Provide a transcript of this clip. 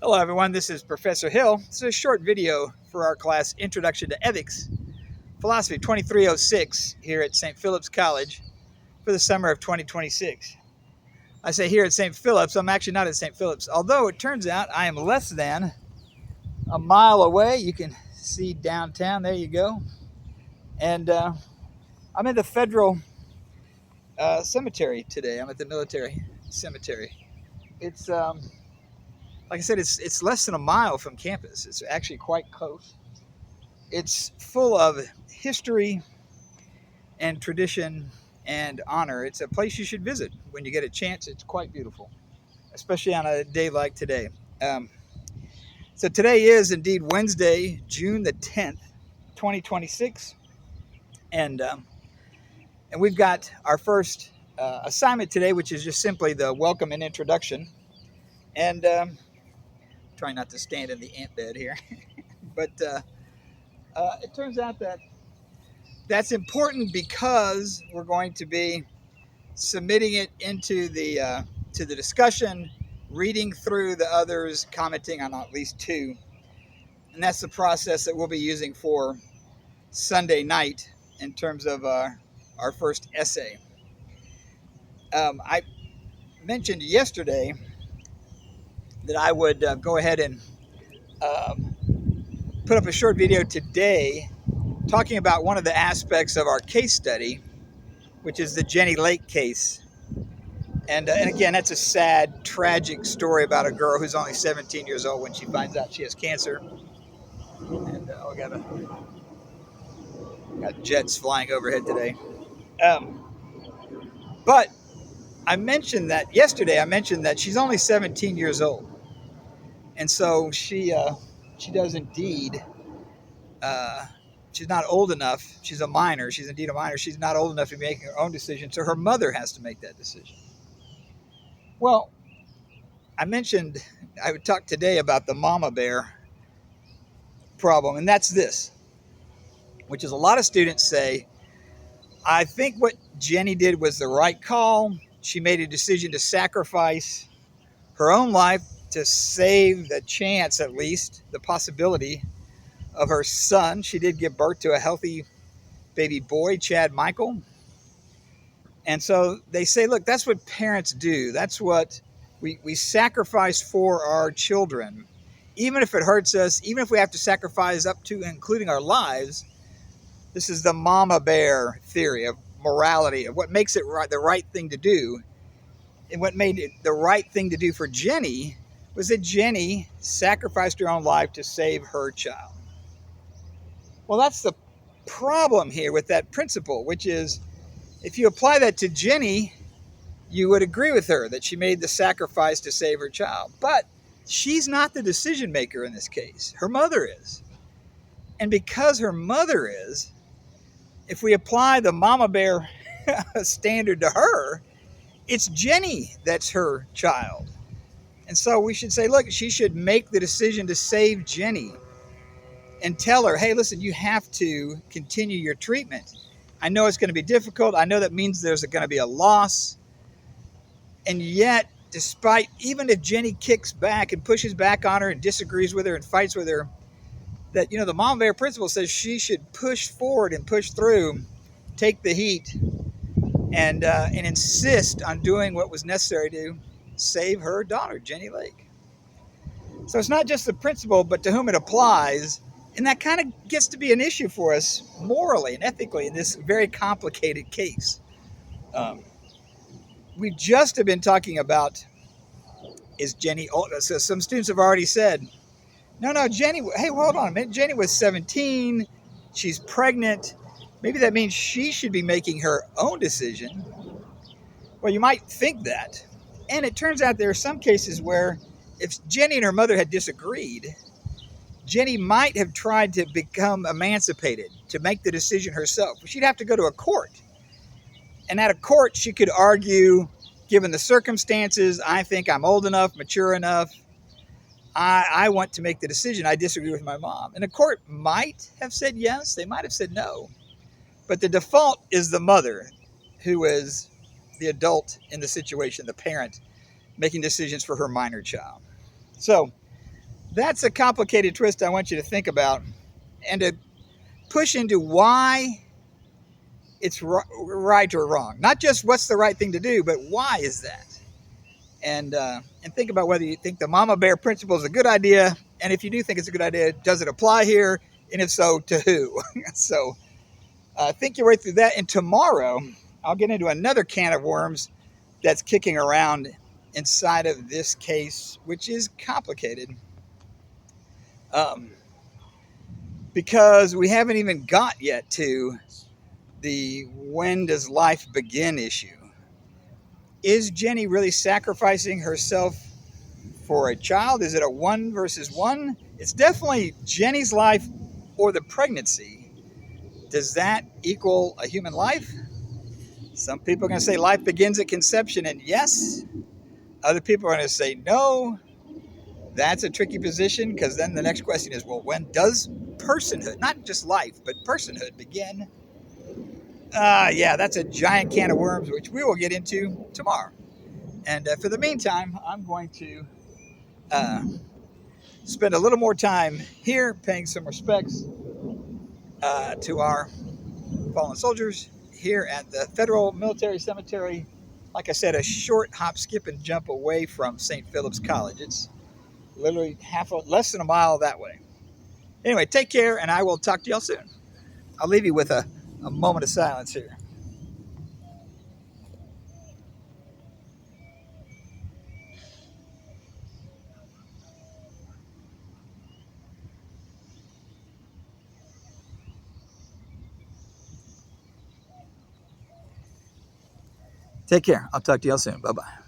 Hello everyone, this is Professor Hill. This is a short video for our class Introduction to Ethics, Philosophy 2306 here at St. Philip's College for the summer of 2026. I say here at St. Philip's, I'm actually not at St. Philip's, although it turns out I am less than a mile away. You can see downtown, there you go. And I'm in the federal cemetery today. I'm at the military cemetery. It's like I said, it's less than a mile from campus. It's actually quite close. It's full of history and tradition and honor. It's a place you should visit when you get a chance. It's quite beautiful, especially on a day like today. Um, so today is indeed Wednesday, June the 10th, 2026, and um, and we've got our first assignment today, which is just simply the welcome and introduction. And trying not to stand in the ant bed here, but it turns out that that's important because we're going to be submitting it into the to the discussion, reading through the others, commenting on at least two, and that's the process that we'll be using for Sunday night in terms of our first essay. I mentioned yesterday that I would go ahead and um, put up a short video today talking about one of the aspects of our case study, which is the Jenny Lake case. And again, that's a sad, tragic story about a girl who's only 17 years old when she finds out she has cancer. And we got jets flying overhead today. Um, but I mentioned that yesterday. I mentioned that she's only 17 years old, and so she does indeed. Uh, she's not old enough. She's a minor. She's indeed a minor. She's not old enough to be making her own decision, so her mother has to make that decision. Well, I mentioned I would talk today about the mama bear problem, and that's this, which is a lot of students say, I think what Jenny did was the right call. She made a decision to sacrifice her own life to save the chance, at least, the possibility of her son. She did give birth to a healthy baby boy, Chad Michael. And so they say, look, that's what parents do. That's what we sacrifice for our children. Even if it hurts us, even if we have to sacrifice up to including our lives. This is the mama bear theory of morality, of what makes it right, the right thing to do. And what made it the right thing to do for Jenny was that Jenny sacrificed her own life to save her child. Well, that's the problem here with that principle, which is if you apply that to Jenny, you would agree with her that she made the sacrifice to save her child. But she's not the decision maker in this case. Her mother is. And because her mother is, if we apply the mama bear standard to her, it's Jenny that's her child. And so we should say, look, she should make the decision to save Jenny and tell her, hey, listen, you have to continue your treatment. I know it's going to be difficult. I know that means there's going to be a loss. And yet, despite, even if Jenny kicks back and pushes back on her and disagrees with her and fights with her, that, the mama bear principle says she should push forward and push through, take the heat, and insist on doing what was necessary to save her daughter, Jenny Lake. So it's not just the principle, but to whom it applies. And that kind of gets to be an issue for us morally and ethically in this very complicated case. We just have been talking about, is Jenny old? So some students have already said, no, Jenny, hey, hold on a minute. Jenny was 17. She's pregnant. Maybe that means she should be making her own decision. Well, you might think that. And it turns out there are some cases where if Jenny and her mother had disagreed, Jenny might have tried to become emancipated, to make the decision herself. She'd have to go to a court. And at a court, she could argue, given the circumstances, I think I'm old enough, mature enough. I want to make the decision. I disagree with my mom. And the court might have said yes. They might have said no. But the default is the mother, who is the adult in the situation, the parent, making decisions for her minor child. So That's a complicated twist I want you to think about and to push into why it's right or wrong. Not just what's the right thing to do, but why is that? And think about whether you think the mama bear principle is a good idea, and if you do think it's a good idea, does it apply here? And if so, to who? So think your way through that. And tomorrow, I'll get into another can of worms that's kicking around inside of this case, which is complicated um, because we haven't even got yet to the when does life begin issue. Is Jenny really sacrificing herself for a child? Is it a one versus one? It's definitely Jenny's life or the pregnancy. Does that equal a human life? Some people are going to say life begins at conception, and yes. Other people are going to say no. That's a tricky position because then the next question is, well, when does personhood, not just life, but personhood begin? Yeah, that's a giant can of worms, which we will get into tomorrow. And for the meantime, I'm going to uh, spend a little more time here paying some respects to our fallen soldiers here at the Federal Military Cemetery. Like I said, a short hop, skip, and jump away from St. Philip's College. It's literally less than a mile that way. Anyway, take care, and I will talk to y'all soon. I'll leave you with a moment of silence here. Take care. I'll talk to y'all soon. Bye bye.